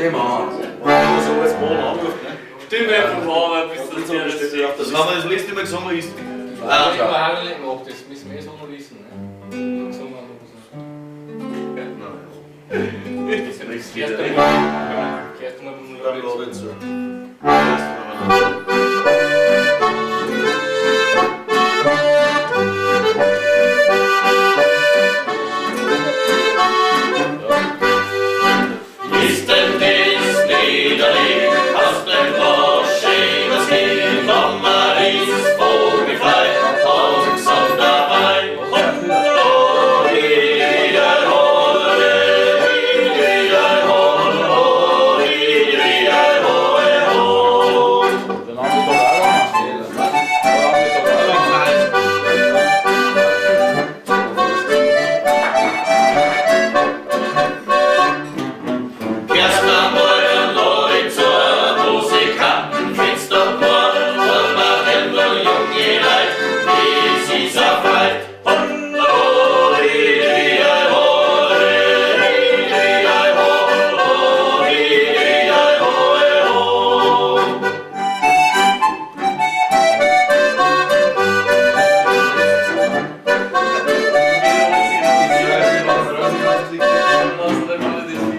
Mann. Wenn so als Mal anruft, ne? Stimmt einfach mal etwas, Das das haben wir das letzte Mal gesungen, ist. Ja, ich habe auch nicht gemacht, das müssen wir so noch wissen. Ne? Gesungen haben wir so. Das ist ja nichts. Gehört mal Dann lade ich zu. Ist denn dies Niederlied, hast den Moschee, das Kind vom Maries Vogelfrei, und gesungen dabei. Gestern Morgen lade ich zur Musikanten, findest doch morgen, und man kennt noch junge Leute, die sich so freut.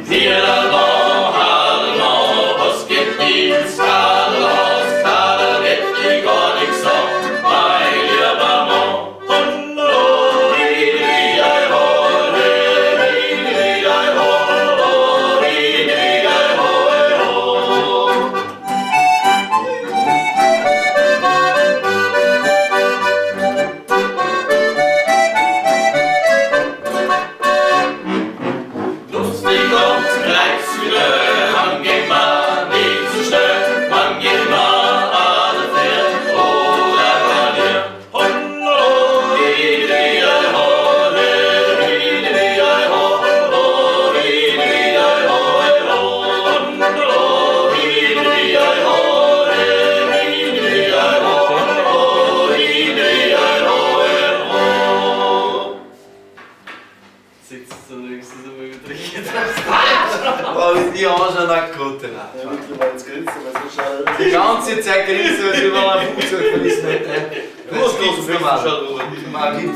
Hier hallo, was gibt dies? Hallo, geht mir gar nichts so, mein lieber Mann. Lustig und gleich wieder, man geht mal nicht so schnell, man geht mal alle vier oder bei dir. Sitzt so wenigstens so übertrieben. Oh, wie die anschauen, nach Gott. Ja, mittlerweile ins Grinsen, weil so schade. Die ganze Zeit grinsen, weil sie mal einen Fuß verlissen hätten. Das gibt's normal. Schau, Robert. Man gibt's